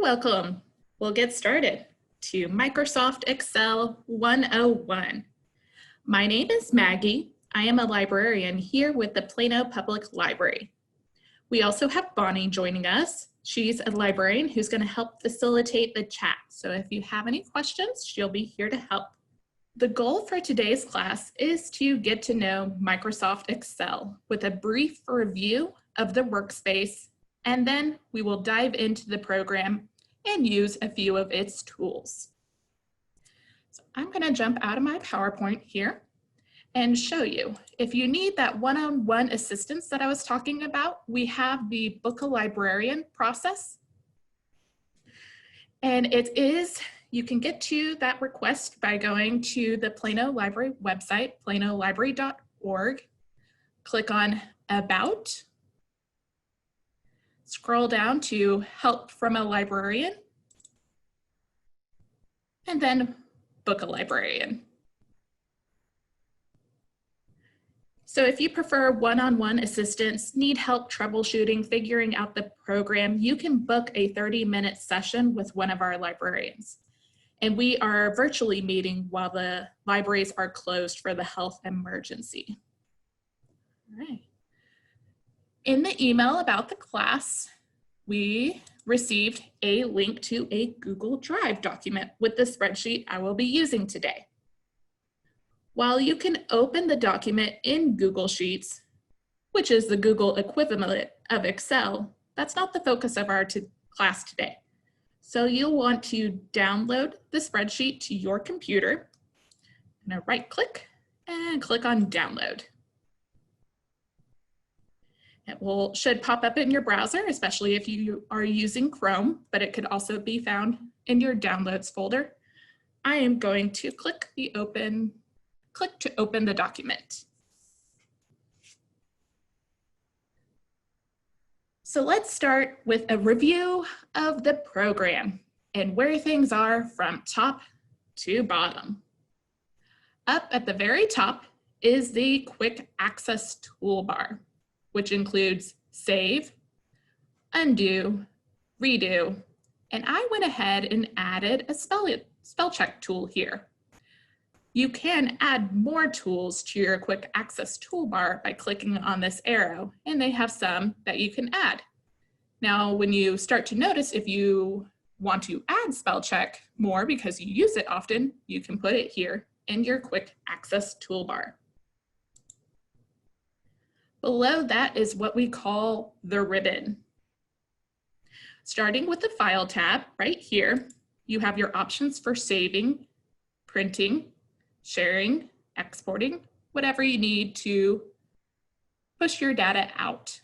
Welcome. We'll get started to Microsoft Excel 101. My name is Maggie. I am a librarian here with the Plano Public Library. We also have Bonnie joining us. She's a librarian who's going to help facilitate the chat. So if you have any questions, she'll be here to help. The goal for today's class is to get to know Microsoft Excel with a brief review of the workspace, and then we will dive into the program and use a few of its tools. So I'm going to jump out of my PowerPoint here and show you. If you need that one-on-one assistance that I was talking about, we have the Book a Librarian process. And you can get to that request by going to the Plano Library website, planolibrary.org. Click on About. Scroll down to Help from a Librarian. And then Book a Librarian. So if you prefer one-on-one assistance, need help troubleshooting, figuring out the program, you can book a 30-minute session with one of our librarians. And we are virtually meeting while the libraries are closed for the health emergency. All right. In the email about the class, we received a link to a Google Drive document with the spreadsheet I will be using today. While you can open the document in Google Sheets, which is the Google equivalent of Excel, that's not the focus of our class today. So you'll want to download the spreadsheet to your computer. I'm going to right-click and click on Download. It should pop up in your browser, especially if you are using Chrome, but it could also be found in your Downloads folder. I am going to click to open the document. So let's start with a review of the program and where things are from top to bottom. Up at the very top is the Quick Access Toolbar, which includes Save, Undo, Redo, and I went ahead and added a Spellcheck tool here. You can add more tools to your Quick Access Toolbar by clicking on this arrow, and they have some that you can add. Now, when you start to notice if you want to add Spellcheck more because you use it often, you can put it here in your Quick Access Toolbar. Below that is what we call the ribbon. Starting with the File tab right here, you have your options for saving, printing, sharing, exporting, whatever you need to push your data out.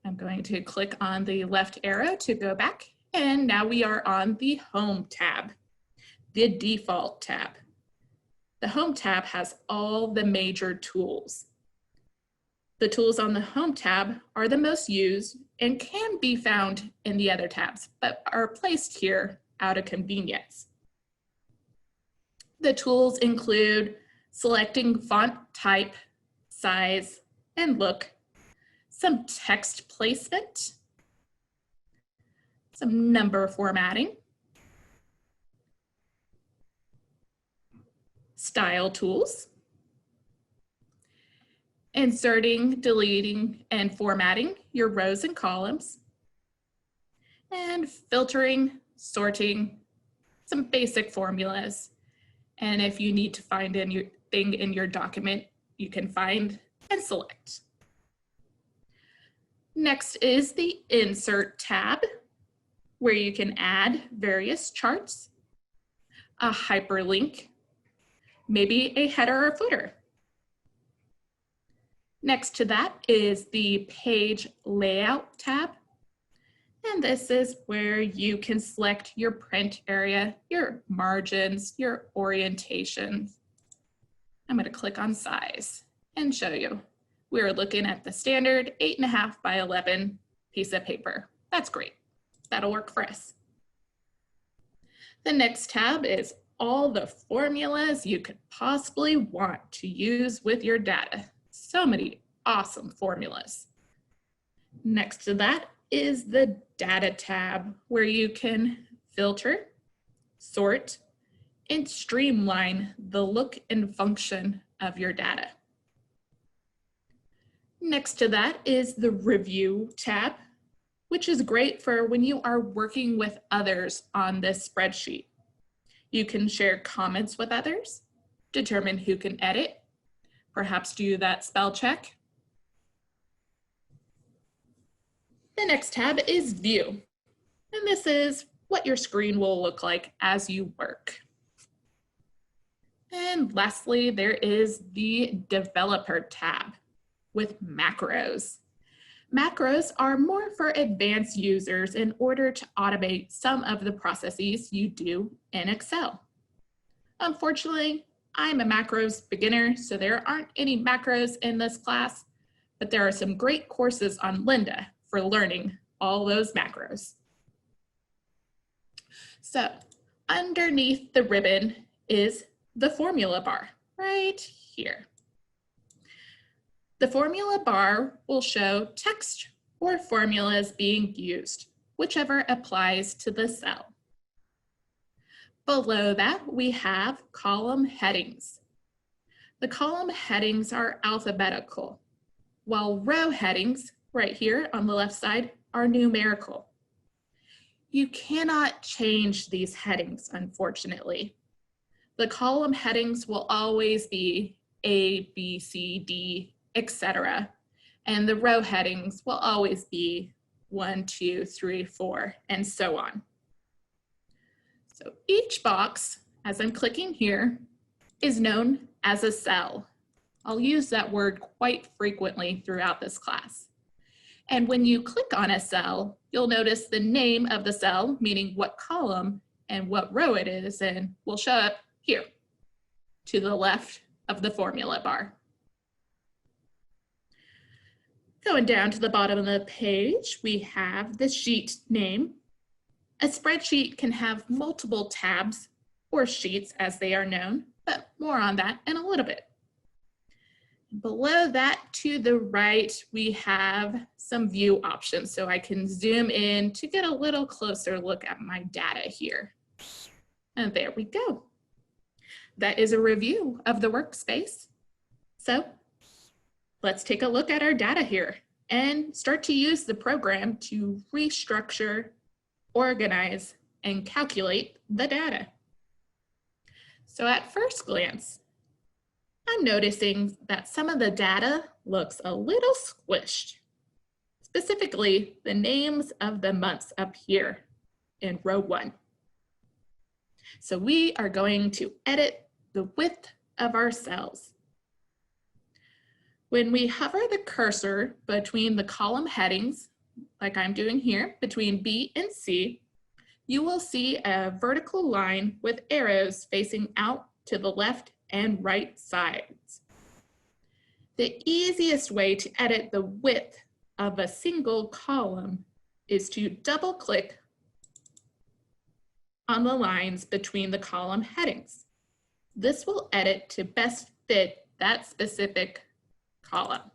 I'm going to click on the left arrow to go back, and now we are on the Home tab, the default tab. The Home tab has all the major tools. The tools on the Home tab are the most used and can be found in the other tabs, but are placed here out of convenience. The tools include selecting font type, size, and look, some text placement, some number formatting, style tools, inserting, deleting, and formatting your rows and columns, and filtering, sorting, some basic formulas. And if you need to find anything in your document, you can find and select. Next is the Insert tab, where you can add various charts, a hyperlink, maybe a header or footer. Next to that is the Page Layout tab. And this is where you can select your print area, your margins, your orientations. I'm going to click on size and show you. We're looking at the standard 8.5 by 11 piece of paper. That's great. That'll work for us. The next tab is all the formulas you could possibly want to use with your data. So many awesome formulas. Next to that is the Data tab where you can filter, sort, and streamline the look and function of your data. Next to that is the Review tab, which is great for when you are working with others on this spreadsheet. You can share comments with others, determine who can edit, perhaps do that spell check. The next tab is View, and this is what your screen will look like as you work. And lastly, there is the Developer tab with macros. Macros are more for advanced users in order to automate some of the processes you do in Excel. Unfortunately, I'm a macros beginner, so there aren't any macros in this class, but there are some great courses on Lynda for learning all those macros. So underneath the ribbon is the formula bar right here. The formula bar will show text or formulas being used, whichever applies to the cell. Below that, we have column headings. The column headings are alphabetical, while row headings, right here on the left side, are numerical. You cannot change these headings, unfortunately. The column headings will always be A, B, C, D, etc. And the row headings will always be 1, 2, 3, 4, and so on. So each box, as I'm clicking here, is known as a cell. I'll use that word quite frequently throughout this class. And when you click on a cell, you'll notice the name of the cell, meaning what column and what row it is, and will show up here to the left of the formula bar. Going down to the bottom of the page, we have the sheet name. A spreadsheet can have multiple tabs or sheets as they are known, but more on that in a little bit. Below that to the right, we have some view options, so I can zoom in to get a little closer look at my data here. And there we go. That is a review of the workspace. So let's take a look at our data here and start to use the program to restructure, organize, and calculate the data. So at first glance, I'm noticing that some of the data looks a little squished, specifically the names of the months up here in row 1. So we are going to edit the width of our cells. When we hover the cursor between the column headings, like I'm doing here, between B and C, you will see a vertical line with arrows facing out to the left and right sides. The easiest way to edit the width of a single column is to double-click on the lines between the column headings. This will edit to best fit that specific column,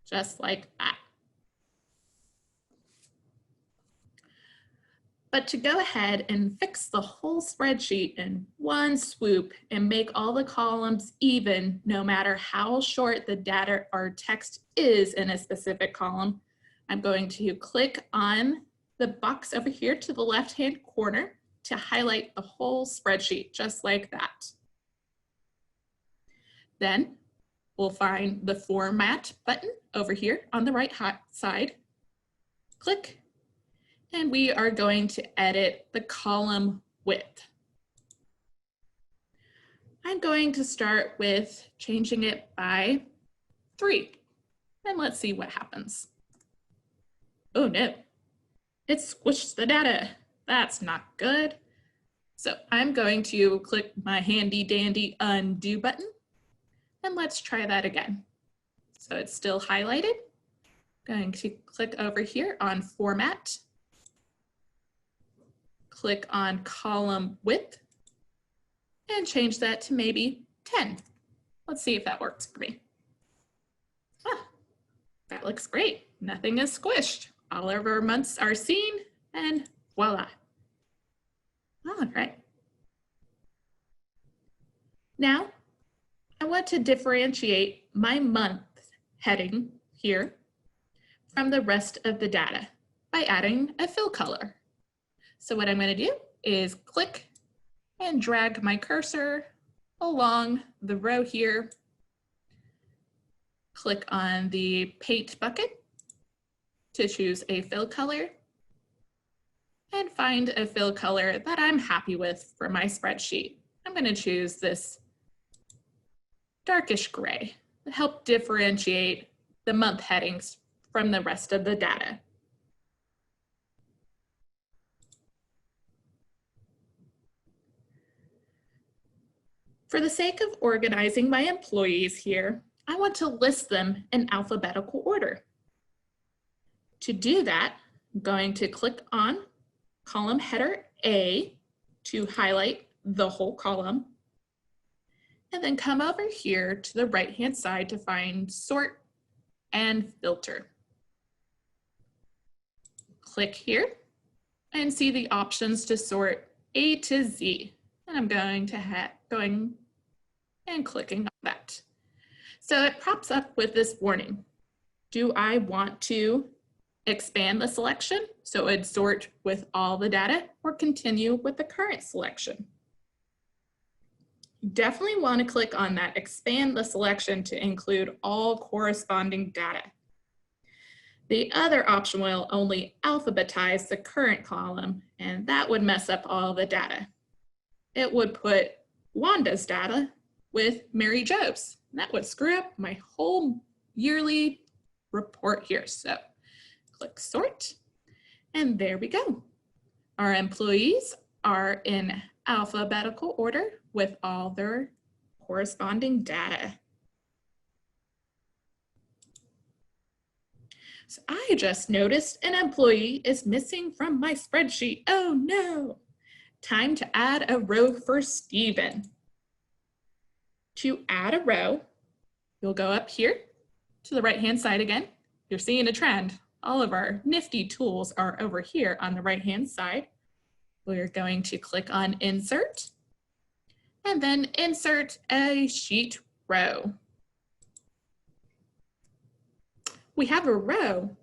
just like that. But to go ahead and fix the whole spreadsheet in one swoop and make all the columns even, no matter how short the data or text is in a specific column, I'm going to click on the box over here to the left-hand corner to highlight the whole spreadsheet, just like that. Then we'll find the Format button over here on the right side. Click. And we are going to edit the column width. I'm going to start with changing it by 3. And let's see what happens. Oh no, it squished the data. That's not good. So I'm going to click my handy dandy undo button. And let's try that again. So it's still highlighted. Going to click over here on Format. Click on column width and change that to maybe 10. Let's see if that works for me. Ah, that looks great. Nothing is squished. all of our months are seen, and voila. All right. Now, I want to differentiate my month heading here from the rest of the data by adding a fill color. So what I'm going to do is click and drag my cursor along the row here. Click on the paint bucket to choose a fill color and find a fill color that I'm happy with for my spreadsheet. I'm going to choose this darkish gray to help differentiate the month headings from the rest of the data. For the sake of organizing my employees here, I want to list them in alphabetical order. To do that, I'm going to click on column header A to highlight the whole column, and then come over here to the right-hand side to find sort and filter. Click here and see the options to sort A to Z. And I'm going and clicking on that. So it pops up with this warning. Do I want to expand the selection so it'd sort with all the data, or continue with the current selection? You definitely want to click on that expand the selection to include all corresponding data. The other option will only alphabetize the current column, and that would mess up all the data. It would put Wanda's data with Mary Jo's. That would screw up my whole yearly report here. So click sort, and there we go. Our employees are in alphabetical order with all their corresponding data. So I just noticed an employee is missing from my spreadsheet. Oh no! Time to add a row for Stephen. To add a row, you'll go up here to the right-hand side again. You're seeing a trend. All of our nifty tools are over here on the right-hand side. We're going to click on Insert, and then insert a sheet row. We have a row,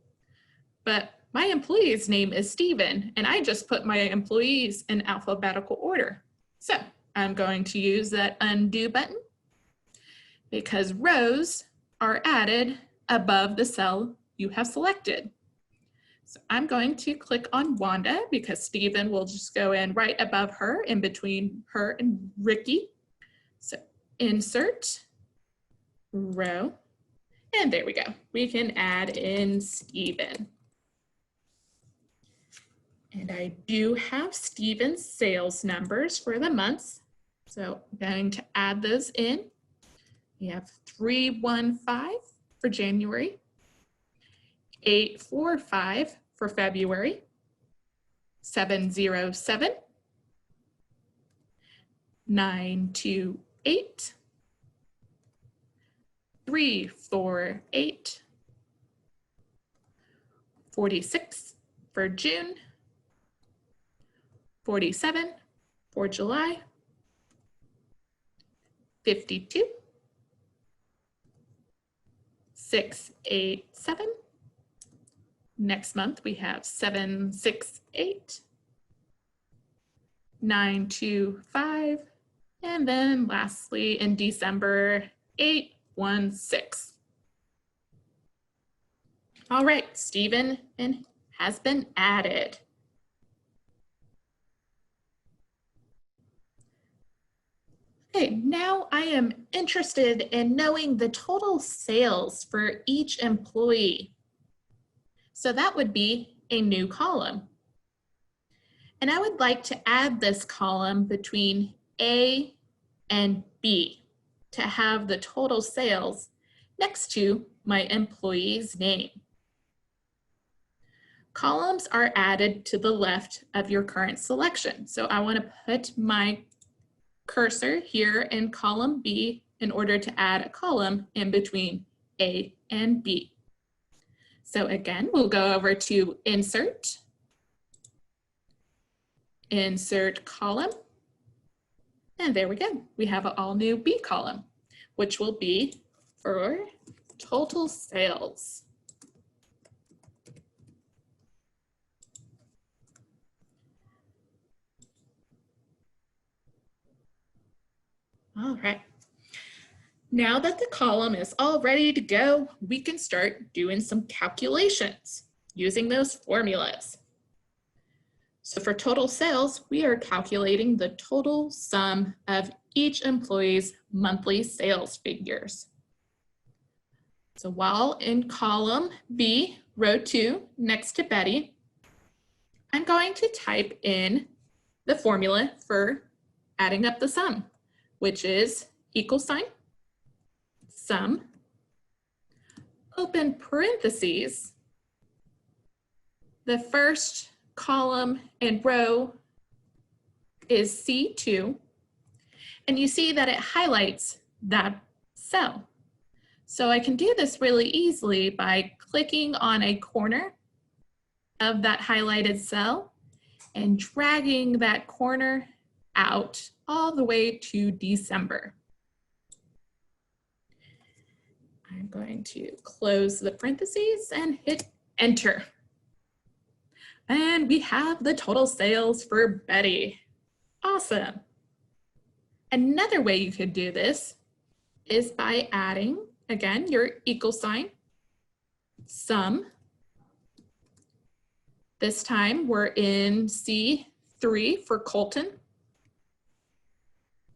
but my employee's name is Stephen, and I just put my employees in alphabetical order. So I'm going to use that undo button because rows are added above the cell you have selected. So I'm going to click on Wanda because Stephen will just go in right above her, in between her and Ricky. So insert row, and there we go. We can add in Stephen. And I do have Stephen's sales numbers for the months. So I'm going to add those in. We have 315 for January, 845 for February, 707, 928, 348, 46 for June, 47 for July, 52, 687. Next month we have 768, 925, and then lastly in December 816. All right, Stephen has been added. Okay, now I am interested in knowing the total sales for each employee. So that would be a new column. And I would like to add this column between A and B to have the total sales next to my employee's name. Columns are added to the left of your current selection. So I want to put my cursor here in column B in order to add a column in between A and B. So again, we'll go over to Insert, Insert Column, and there we go. We have an all new B column, which will be for total sales. All right. Now that the column is all ready to go, we can start doing some calculations using those formulas. So for total sales, we are calculating the total sum of each employee's monthly sales figures. So while in column B, row 2, next to Betty, I'm going to type in the formula for adding up the sum, which is equal sign, sum, open parentheses, the first column and row is C2, and you see that it highlights that cell. So I can do this really easily by clicking on a corner of that highlighted cell and dragging that corner out all the way to December. I'm going to close the parentheses and hit enter. And we have the total sales for Betty. Awesome. Another way you could do this is by adding, again, your equal sign, sum. This time we're in C3 for Colton.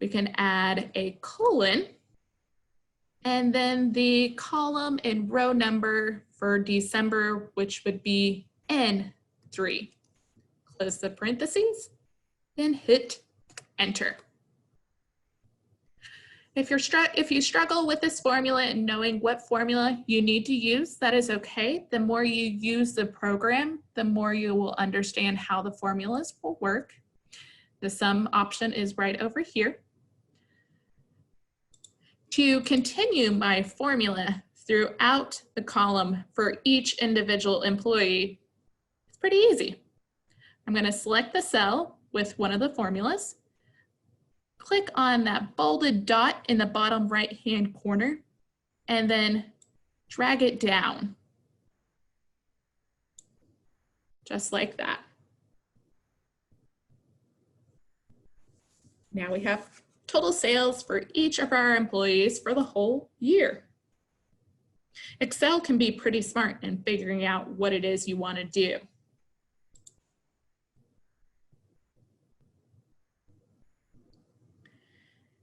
We can add a colon, and then the column and row number for December, which would be N3. Close the parentheses and hit enter. If you struggle with this formula and knowing what formula you need to use, that is okay. The more you use the program, the more you will understand how the formulas will work. The sum option is right over here. To continue my formula throughout the column for each individual employee, it's pretty easy. I'm going to select the cell with one of the formulas, click on that bolded dot in the bottom right-hand corner, and then drag it down, just like that. Now we have total sales for each of our employees for the whole year. Excel can be pretty smart in figuring out what it is you want to do.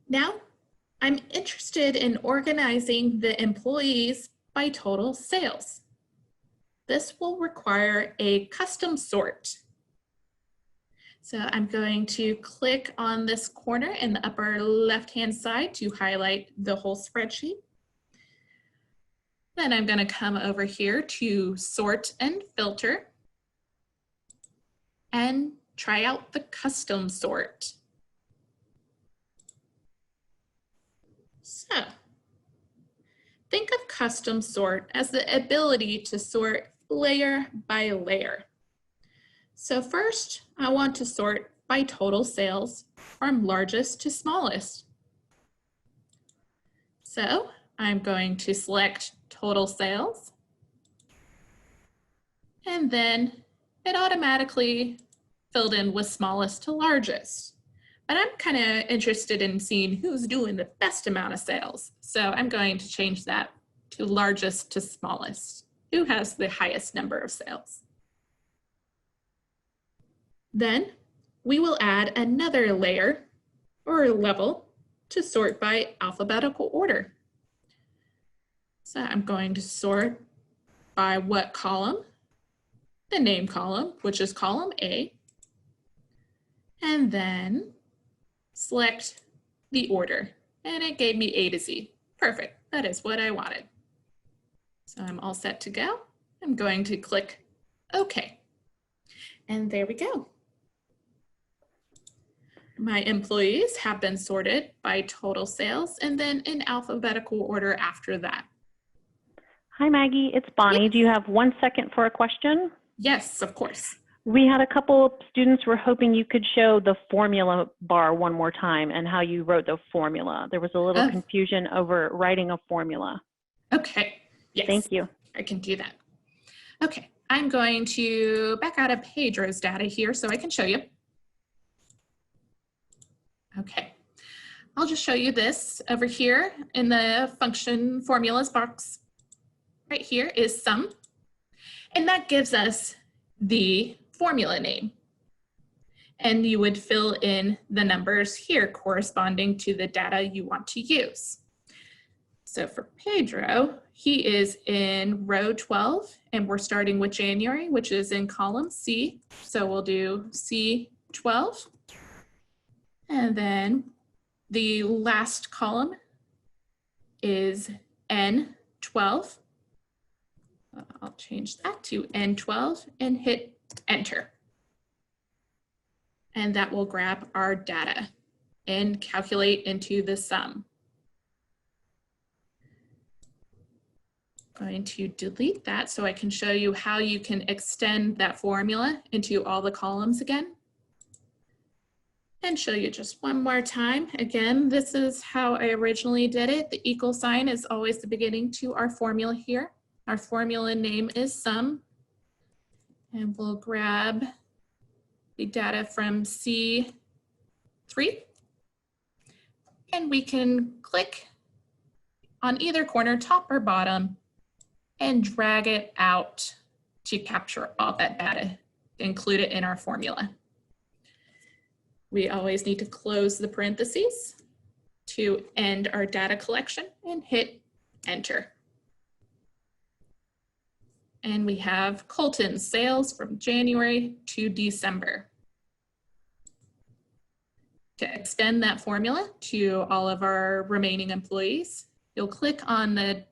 Now, I'm interested in organizing the employees by total sales. This will require a custom sort. So I'm going to click on this corner in the upper left-hand side to highlight the whole spreadsheet. Then I'm going to come over here to sort and filter and try out the custom sort. So think of custom sort as the ability to sort layer by layer. So first, I want to sort by total sales from largest to smallest. So I'm going to select total sales, and then it automatically filled in with smallest to largest. But I'm kind of interested in seeing who's doing the best amount of sales. So I'm going to change that to largest to smallest. Who has the highest number of sales? Then we will add another layer or level to sort by alphabetical order. So I'm going to sort by what column? The name column, which is column A, and then select the order, and it gave me A to Z. Perfect, that is what I wanted. So I'm all set to go. I'm going to click OK, and there we go. My employees have been sorted by total sales and then in alphabetical order after that. Hi, Maggie. It's Bonnie. Yes. Do you have 1 second for a question? Yes, of course. We had a couple of students who were hoping you could show the formula bar one more time and how you wrote the formula. There was a little Oh, confusion over writing a formula. okay. Yes, Thank you. I can do that. Okay, I'm going to back out of Pedro's data here so I can show you. Okay, I'll just show you this over here in the function formulas box. Right here is sum, and that gives us the formula name. And you would fill in the numbers here corresponding to the data you want to use. So for Pedro, he is in row 12, and we're starting with January, which is in column C. So we'll do C12. And then the last column is N12. I'll change that to N12 and hit enter. And that will grab our data and calculate into the sum. I'm going to delete that so I can show you how you can extend that formula into all the columns again. And show you just one more time. Again, this is how I originally did it. The equal sign is always the beginning to our formula here. Our formula name is sum. And we'll grab the data from C3. And we can click on either corner, top or bottom, and drag it out to capture all that data, include it in our formula. We always need to close the parentheses to end our data collection and hit enter. And we have Colton's sales from January to December. To extend that formula to all of our remaining employees, you'll click on the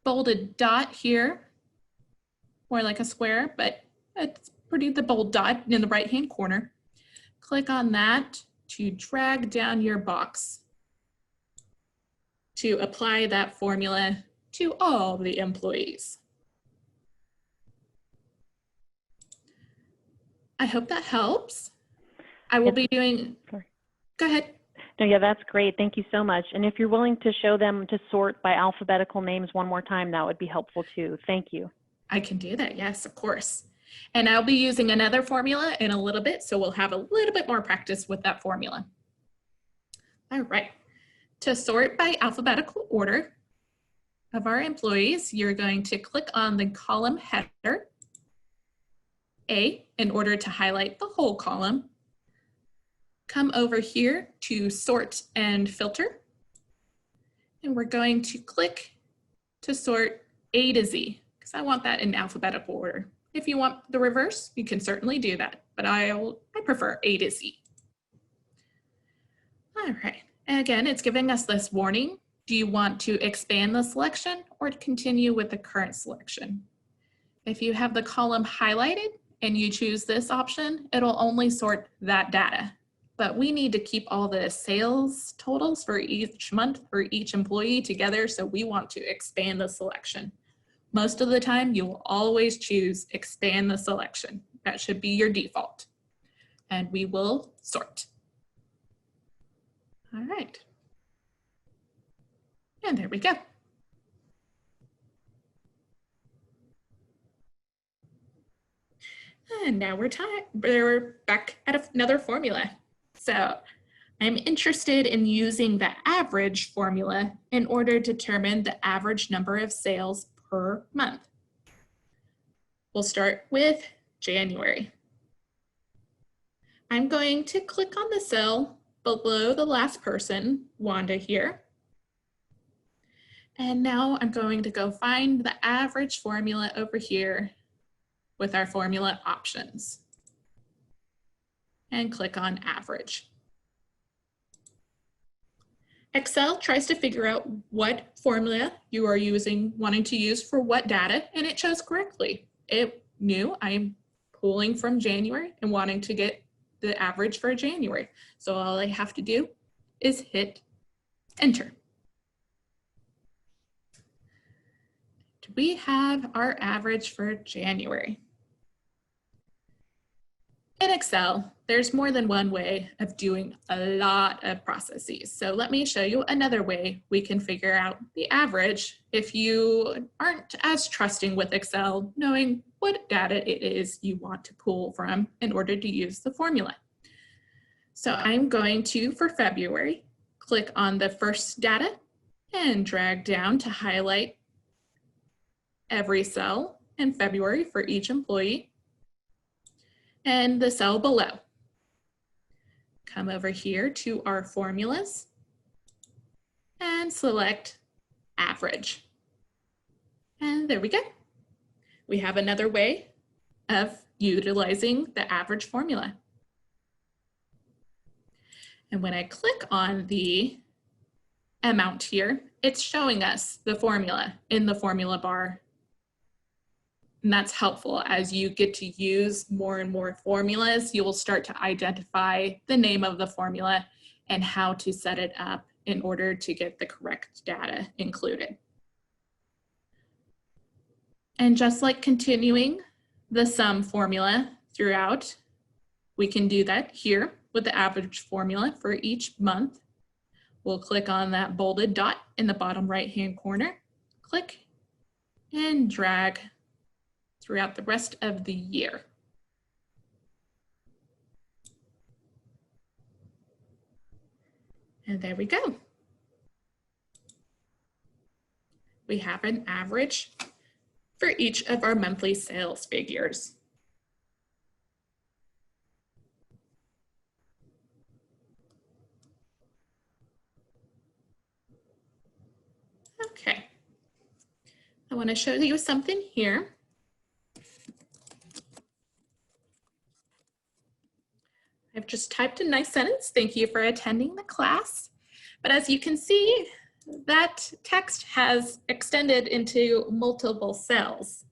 bolded dot here, more like a square, but it's the bold dot in the right-hand corner. Click on that to drag down your box to apply that formula to all the employees. I hope that helps. I will be doing, Sorry. Go ahead. No, yeah, that's great. Thank you so much. And if you're willing to show them to sort by alphabetical names one more time, that would be helpful too. Thank you. I can do that, yes, of course. And I'll be using another formula in a little bit, so we'll have a little bit more practice with that formula. All right, to sort by alphabetical order of our employees, you're going to click on the column header, A, in order to highlight the whole column. Come over here to sort and filter, and we're going to click to sort A to Z, because I want that in alphabetical order. If you want the reverse, you can certainly do that, but I prefer A to Z. All right, and again, it's giving us this warning. Do you want to expand the selection or continue with the current selection? If you have the column highlighted and you choose this option, it'll only sort that data. But we need to keep all the sales totals for each month for each employee together, so we want to expand the selection. Most of the time, you will always choose expand the selection. That should be your default. And we will sort. All right. And there we go. And now we're back at another formula. So I'm interested in using the average formula in order to determine the average number of sales per month. We'll start with January. I'm going to click on the cell below the last person, Wanda here. And now I'm going to go find the average formula over here with our formula options and click on average. Excel tries to figure out what formula you are wanting to use for what data, and it chose correctly. It knew I'm pulling from January and wanting to get the average for January. So all I have to do is hit enter. we have our average for January. In Excel, there's more than one way of doing a lot of processes. So let me show you another way we can figure out the average if you aren't as trusting with Excel, knowing what data it is you want to pull from in order to use the formula. So I'm going to, for February, click on the first data and drag down to highlight every cell in February for each employee and the cell below. Come over here to our formulas and select average. And there we go. We have another way of utilizing the average formula. And when I click on the amount here, it's showing us the formula in the formula bar. And that's helpful as you get to use more and more formulas. You will start to identify the name of the formula and how to set it up in order to get the correct data included. And just like continuing the sum formula throughout, we can do that here with the average formula for each month. We'll click on that bolded dot in the bottom right-hand corner, click and drag throughout the rest of the year. And there we go. We have an average for each of our monthly sales figures. Okay, I want to show you something here. I've just typed a nice sentence. Thank you for attending the class. But as you can see, that text has extended into multiple cells.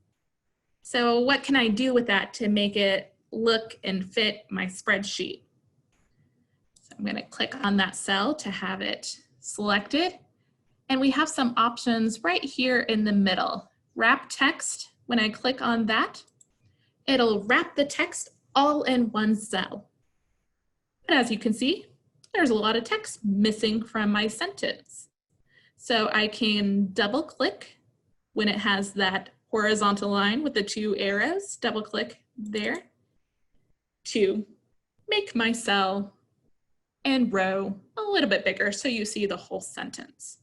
So what can I do with that to make it look and fit my spreadsheet? So I'm going to click on that cell to have it selected. And we have some options right here in the middle. Wrap text, when I click on that, it'll wrap the text all in one cell. But as you can see, there's a lot of text missing from my sentence. So I can double click when it has that horizontal line with the two arrows, double click there to make my cell and row a little bit bigger so you see the whole sentence.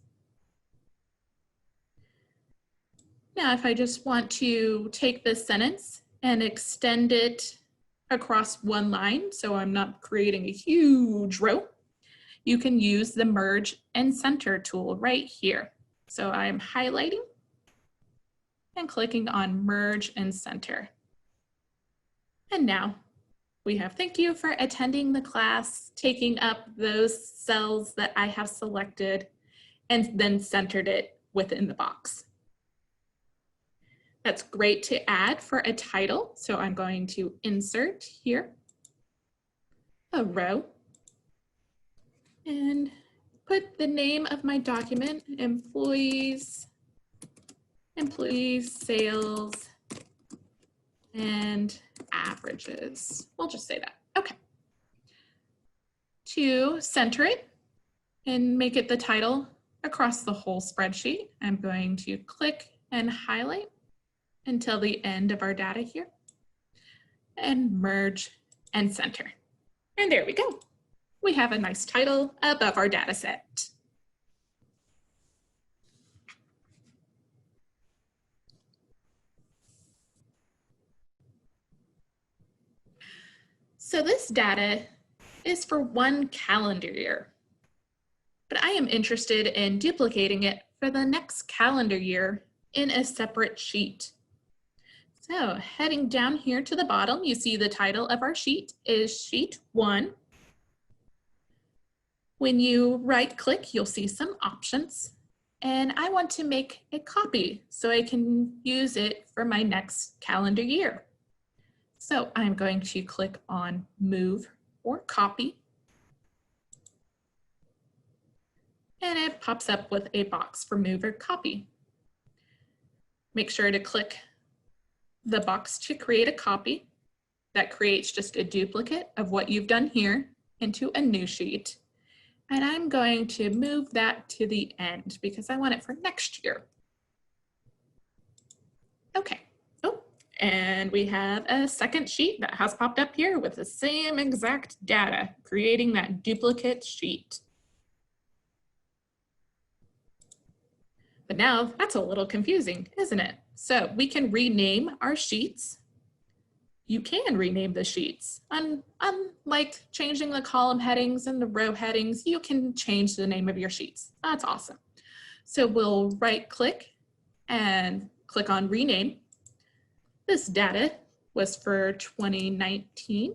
Now, if I just want to take this sentence and extend it across one line, so I'm not creating a huge row, you can use the merge and center tool right here. So I'm highlighting and clicking on merge and center. And now we have thank you for attending the class, taking up those cells that I have selected and then centered it within the box. That's great to add for a title. So I'm going to insert here a row and put the name of my document, employees, sales, and averages. We'll just say that. Okay. To center it and make it the title across the whole spreadsheet, I'm going to click and highlight until the end of our data here and merge and center. And there we go. We have a nice title above our data set. So this data is for one calendar year, but I am interested in duplicating it for the next calendar year in a separate sheet. So heading down here to the bottom, you see the title of our sheet is Sheet 1. When you right click, you'll see some options. And I want to make a copy so I can use it for my next calendar year. So I'm going to click on Move or Copy. And it pops up with a box for Move or Copy. make sure to click the box to create a copy. That creates just a duplicate of what you've done here into a new sheet. And I'm going to move that to the end because I want it for next year. Okay. Oh, and we have a second sheet that has popped up here with the same exact data, creating that duplicate sheet. But now that's a little confusing, isn't it? So we can rename our sheets. You can rename the sheets. Unlike changing the column headings and the row headings, you can change the name of your sheets. That's awesome. So we'll right click and click on rename. This data was for 2019.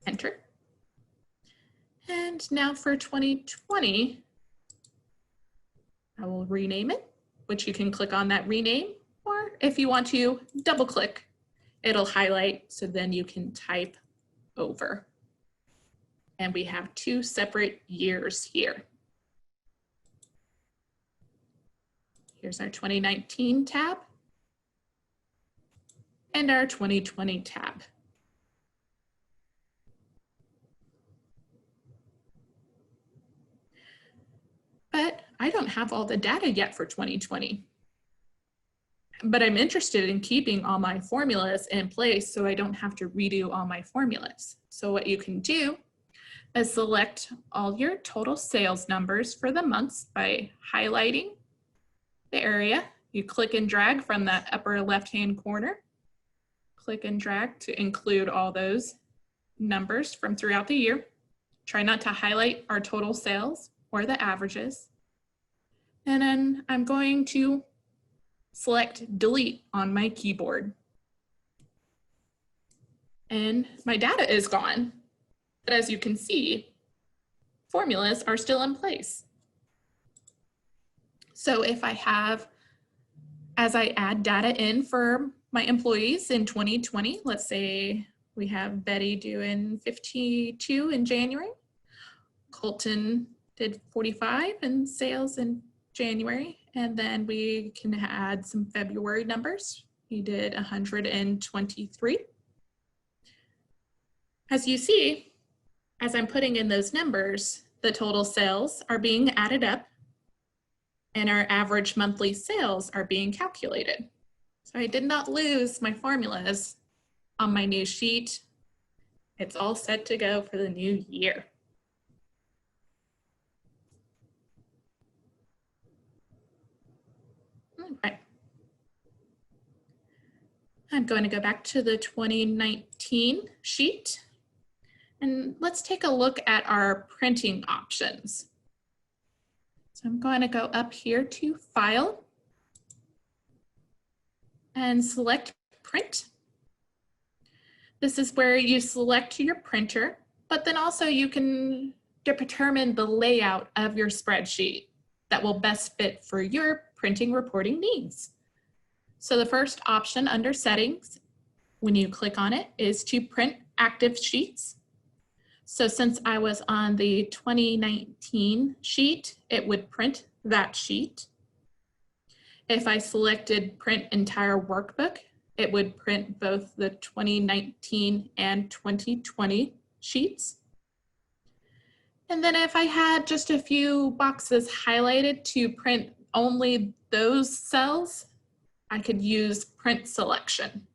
Enter. And now for 2020, I will rename it, which you can click on that rename, or if you want to double click, it'll highlight so then you can type over. And we have two separate years here. Here's our 2019 tab and our 2020 tab. But I don't have all the data yet for 2020. But I'm interested in keeping all my formulas in place so I don't have to redo all my formulas. So what you can do is select all your total sales numbers for the months by highlighting the area. You click and drag from that upper left-hand corner. Click and drag to include all those numbers from throughout the year. Try not to highlight our total sales or the averages. And then I'm going to select delete on my keyboard. And my data is gone. But as you can see, formulas are still in place. So if I have, as I add data in for my employees in 2020, let's say we have Betty doing 52 in January, Colton did 45 in sales in January, and then we can add some February numbers. He did 123. As you see, as I'm putting in those numbers, the total sales are being added up and our average monthly sales are being calculated. So I did not lose my formulas on my new sheet. It's all set to go for the new year. Okay. I'm going to go back to the 2019 sheet and let's take a look at our printing options. So I'm going to go up here to File and select Print. This is where you select your printer, but then also you can determine the layout of your spreadsheet that will best fit for your printing reporting needs. So the first option under Settings, when you click on it, is to print active sheets. So since I was on the 2019 sheet, it would print that sheet. If I selected Print Entire Workbook, it would print both the 2019 and 2020 sheets. And then if I had just a few boxes highlighted to print only those cells, I could use Print Selection.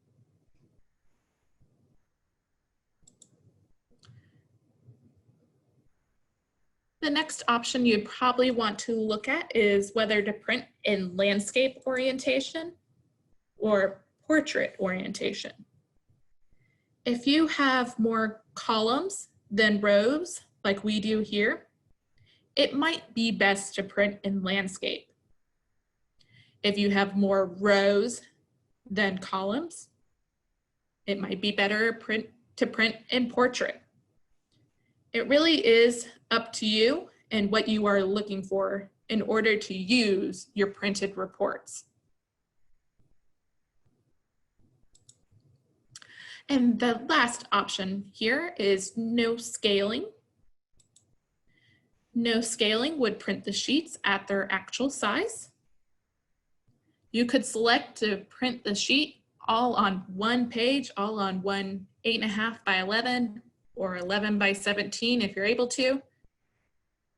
The next option you'd probably want to look at is whether to print in landscape orientation or portrait orientation. If you have more columns than rows, like we do here, it might be best to print in landscape. If you have more rows than columns, it might be better to print in portrait. It really is up to you and what you are looking for in order to use your printed reports. And the last option here is no scaling. No scaling would print the sheets at their actual size. You could select to print the sheet all on one page, all on one 8.5 by 11 or 11 by 17 if you're able to.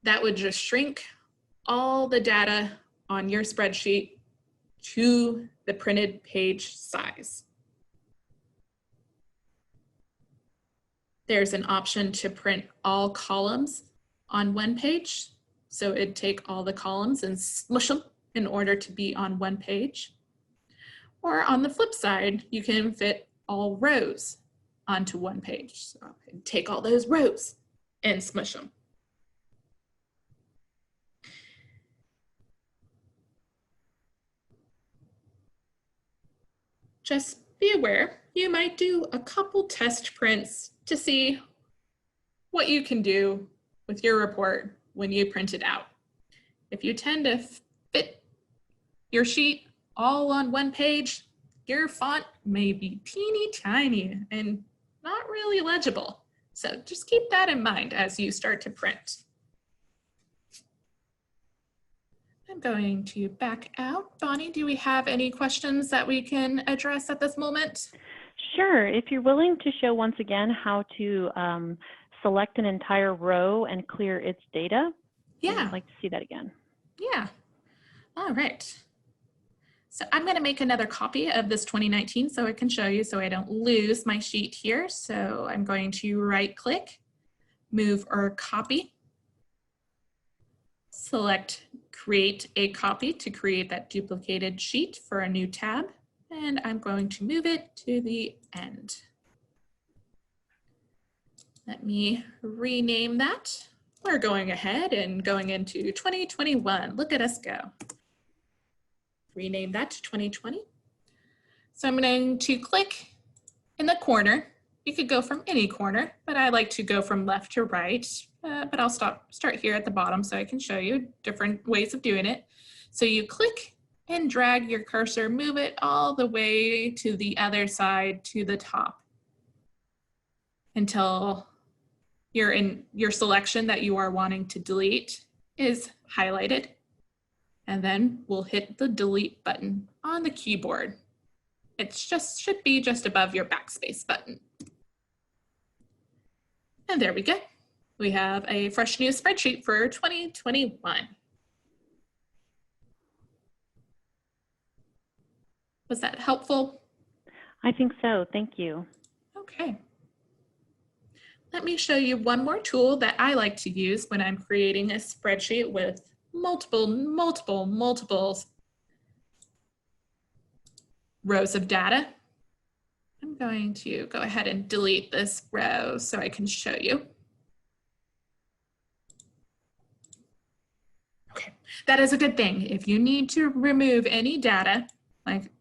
That would just shrink all the data on your spreadsheet to the printed page size. There's an option to print all columns on one page. So it'd take all the columns and smush them in order to be on one page. Or on the flip side, you can fit all rows onto one page. So I'd take all those rows and smush them. Just be aware, you might do a couple test prints to see what you can do with your report when you print it out. If you tend to fit your sheet all on one page, your font may be teeny tiny and not really legible. So just keep that in mind as you start to print. I'm going to back out. Bonnie, do we have any questions that we can address at this moment? Sure. If you're willing to show once again how to select an entire row and clear its data, Yeah. I'd like to see that again. Yeah. All right. So I'm going to make another copy of this 2019 so I can show you so I don't lose my sheet here. So I'm going to right click, move or copy, select create a copy to create that duplicated sheet for a new tab. And I'm going to move it to the end. Let me rename that. We're going ahead and going into 2021. Look at us go. Rename that to 2020. So I'm going to click in the corner. You could go from any corner, but I like to go from left to right. But I'll start here at the bottom so I can show you different ways of doing it. So you click and drag your cursor, move it all the way to the other side to the top until you're in your selection that you are wanting to delete is highlighted. And then we'll hit the delete button on the keyboard. It should be just above your backspace button. And there we go. We have a fresh new spreadsheet for 2021. Was that helpful? I think so. Thank you. Okay. Let me show you one more tool that I like to use when I'm creating a spreadsheet with multiple rows of data. I'm going to go ahead and delete this row so I can show you. Okay, that is a good thing. If you need to remove any data, like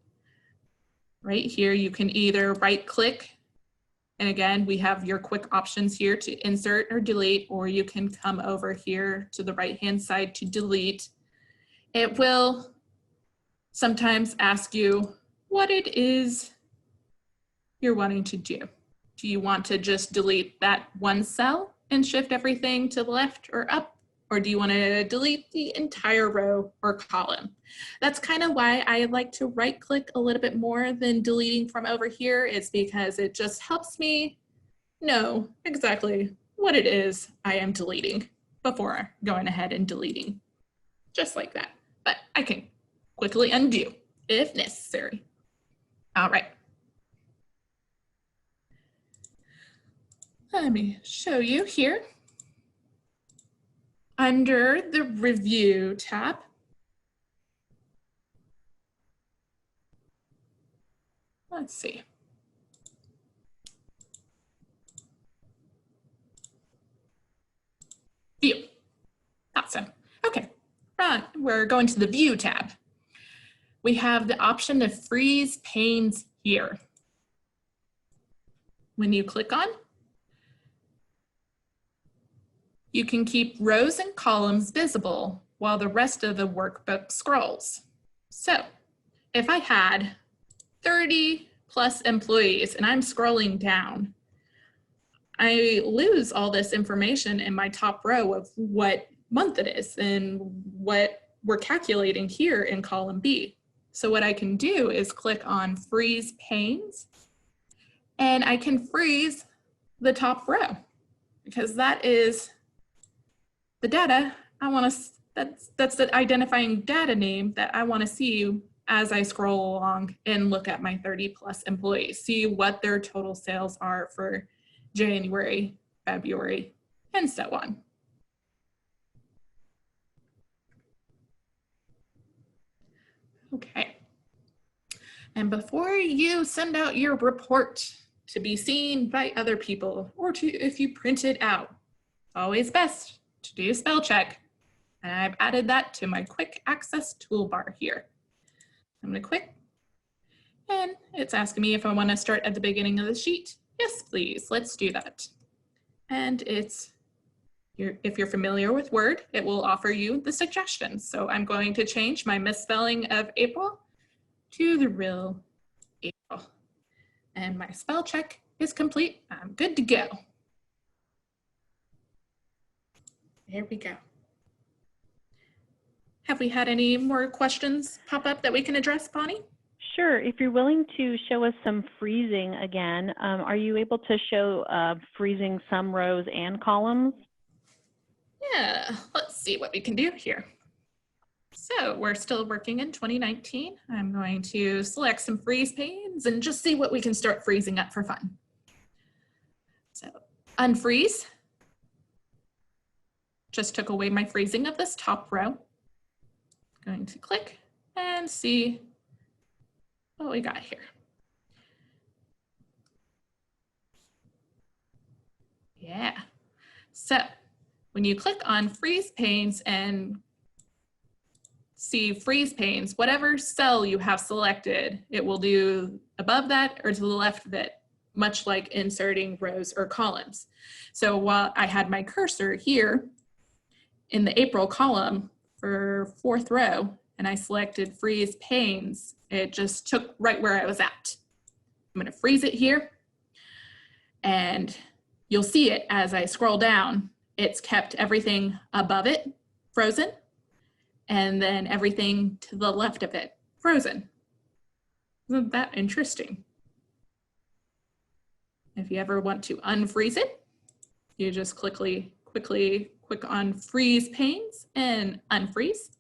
right here, you can either right click, and again, we have your quick options here to insert or delete, or you can come over here to the right-hand side to delete. It will sometimes ask you what it is you're wanting to do. Do you want to just delete that one cell and shift everything to the left or up? Or do you want to delete the entire row or column? That's kind of why I like to right click a little bit more than deleting from over here, is because it just helps me know exactly what it is I am deleting before going ahead and deleting, just like that. But I can quickly undo if necessary. All right. Let me show you here. Under the Review tab, let's see. View. Awesome. Okay, right. We're going to the View tab. We have the option to freeze panes here. When you click on, you can keep rows and columns visible while the rest of the workbook scrolls. So if I had 30 plus employees and I'm scrolling down, I lose all this information in my top row of what month it is and what we're calculating here in column B. So what I can do is click on freeze panes, and I can freeze the top row because that is the data I want to, that's the identifying data name that I want to see as I scroll along and look at my 30+ employees, see what their total sales are for January, February, and so on. Okay. And before you send out your report to be seen by other people, or if you print it out, always best to do spell check. And I've added that to my quick access toolbar here. I'm going to click, and it's asking me if I want to start at the beginning of the sheet. Yes, please, let's do that. And if you're familiar with Word, it will offer you the suggestions. So I'm going to change my misspelling of April to the real April. And my spell check is complete. I'm good to go. There we go. Have we had any more questions pop up that we can address, Bonnie? Sure. If you're willing to show us some freezing again, are you able to show freezing some rows and columns? Yeah, let's see what we can do here. So we're still working in 2019. I'm going to select some freeze panes and just see what we can start freezing up for fun. So unfreeze. Just took away my freezing of this top row. Going to click and see what we got here. Yeah. So when you click on freeze panes and see freeze panes, whatever cell you have selected, it will do above that or to the left of it, much like inserting rows or columns. So while I had my cursor here in the April column for 4th row, and I selected freeze panes, it just took right where I was at. I'm going to freeze it here, and you'll see it as I scroll down. It's kept everything above it frozen, and then everything to the left of it frozen. Isn't that interesting? If you ever want to unfreeze it, you just quickly click on freeze panes and unfreeze.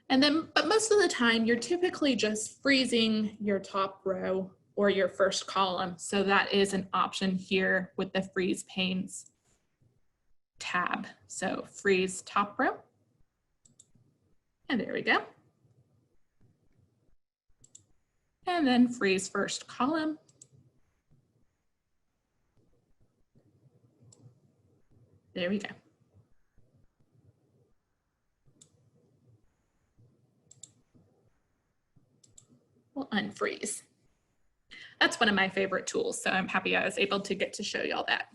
And then, but most of the time, you're typically just freezing your top row or your first column. So that is an option here with the freeze panes tab. So freeze top row. And there we go. And then freeze first column. There we go. We'll unfreeze. That's one of my favorite tools, so I'm happy I was able to get to show y'all that.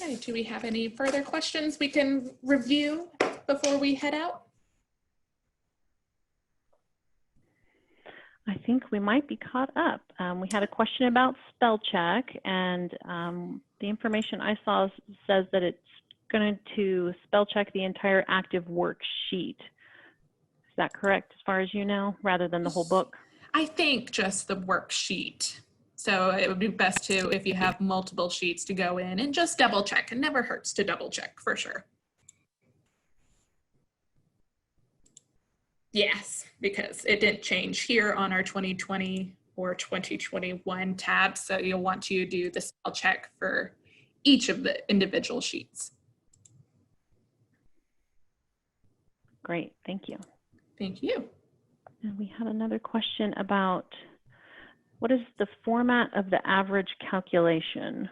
Okay, do we have any further questions we can review before we head out? I think we might be caught up. We had a question about Spellcheck, and the information I saw says that it's going to Spellcheck the entire active worksheet. Is that correct, as far as you know, rather than the whole book? I think just the worksheet. So it would be best to, if you have multiple sheets, to go in and just double check. It never hurts to double check, for sure. Yes, because it didn't change here on our 2020 or 2021 tab. So you'll want to do the spell check for each of the individual sheets. Great, thank you. Thank you. And we had another question about what is the format of the average calculation?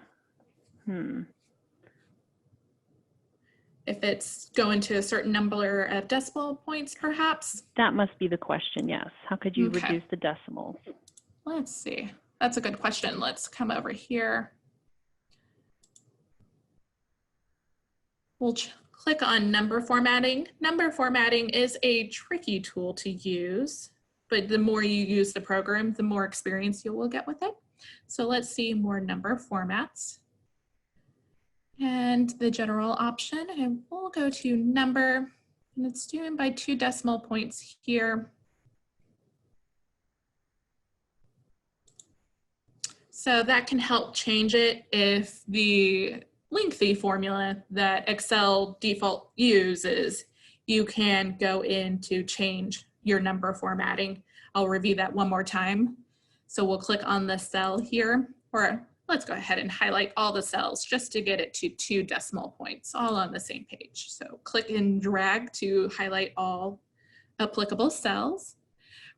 If it's going to a certain number of decimal points, perhaps? That must be the question, yes. How could you reduce the decimals? Let's see. That's a good question. Let's come over here. We'll click on number formatting. Number formatting is a tricky tool to use, but the more you use the program, the more experience you will get with it. So let's see more number formats. And the general option, and we'll go to number, and it's doing by 2 decimal points here. So that can help change it if the lengthy formula that Excel default uses, you can go in to change your number formatting. I'll review that one more time. So we'll click on the cell here, or let's go ahead and highlight all the cells just to get it to 2 decimal points, all on the same page. So click and drag to highlight all applicable cells.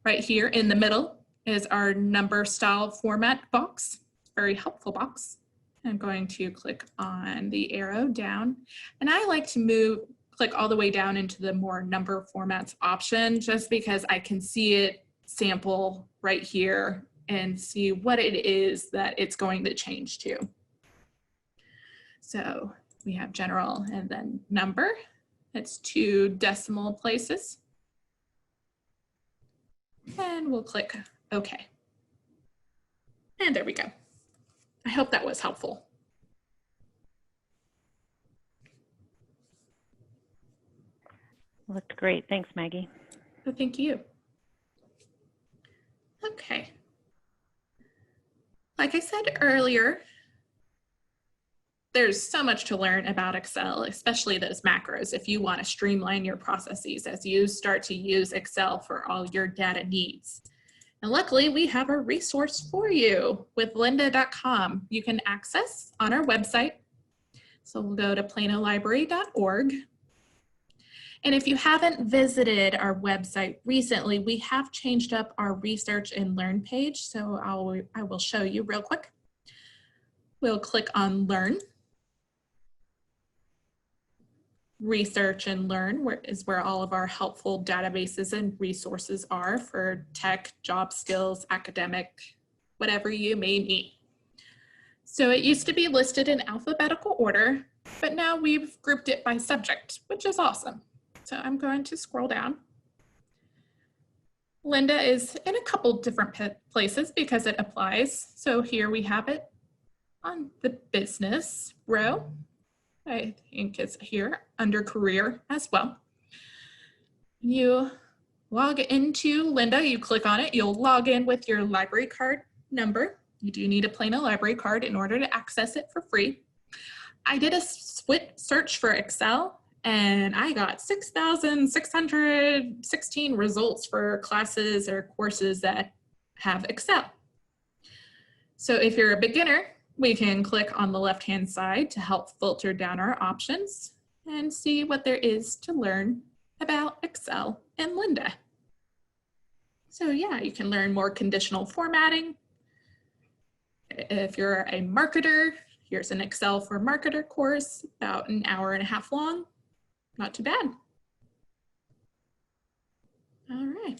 Right here in the middle is our number style format box, very helpful box. I'm going to click on the arrow down, and I like to click all the way down into the more number formats option, just because I can see it sample right here and see what it is that it's going to change to. So we have general and then number. It's 2 decimal places. And we'll click OK. And there we go. I hope that was helpful. Looked great. Thanks, Maggie. So thank you. Okay. Like I said earlier, there's so much to learn about Excel, especially those macros, if you want to streamline your processes as you start to use Excel for all your data needs. And luckily, we have a resource for you with lynda.com. You can access on our website. So we'll go to planolibrary.org. And if you haven't visited our website recently, we have changed up our research and learn page. So I will show you real quick. We'll click on Learn. Research and Learn is where all of our helpful databases and resources are for tech, job skills, academic, whatever you may need. So it used to be listed in alphabetical order, but now we've grouped it by subject, which is awesome. So I'm going to scroll down. Lynda is in a couple different places because it applies. So here we have it on the business row. I think it's here under career as well. You log into Lynda, you click on it, you'll log in with your library card number. You do need a Plano library card in order to access it for free. I did a search for Excel and I got 6,616 results for classes or courses that have Excel. So if you're a beginner, we can click on the left-hand side to help filter down our options and see what there is to learn about Excel and Lynda. So yeah, you can learn more conditional formatting. If you're a marketer, here's an Excel for Marketer course, about an hour and a half long. Not too bad. All right.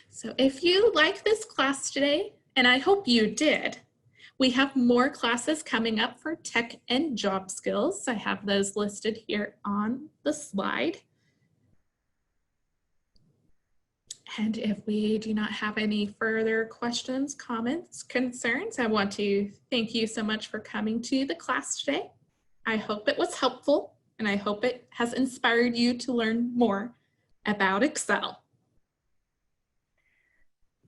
So if you like this class today, and I hope you did, we have more classes coming up for tech and job skills. I have those listed here on the slide. And if we do not have any further questions, comments, concerns, I want to thank you so much for coming to the class today. I hope it was helpful, and I hope it has inspired you to learn more about Excel.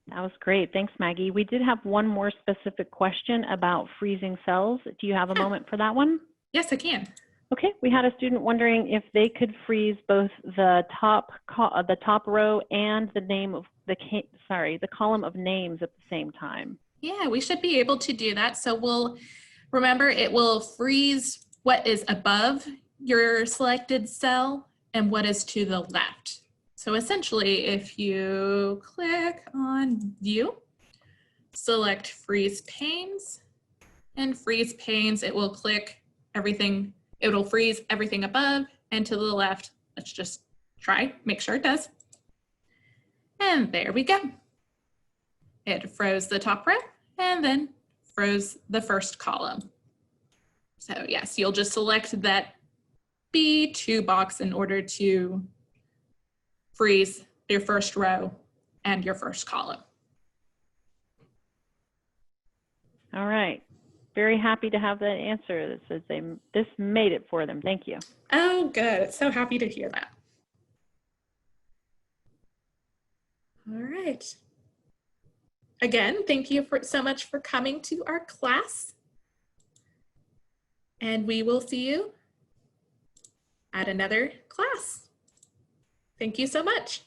That was great. Thanks, Maggie. We did have one more specific question about freezing cells. Do you have a moment for that one? Yes, I can. Okay, we had a student wondering if they could freeze both the top row and the name of the column of names at the same time. Yeah, we should be able to do that. So we'll remember it will freeze what is above your selected cell and what is to the left. So essentially, if you click on View, select Freeze Panes, and Freeze Panes, it will click everything. It will freeze everything above and to the left. Let's just try, make sure it does. And there we go. It froze the top row and then froze the first column. So yes, you'll just select that B2 box in order to freeze your first row and your first column. All right. Very happy to have that answer that says this made it for them. Thank you. Oh, good. So happy to hear that. All right. Again, thank you so much for coming to our class. And we will see you at another class. Thank you so much.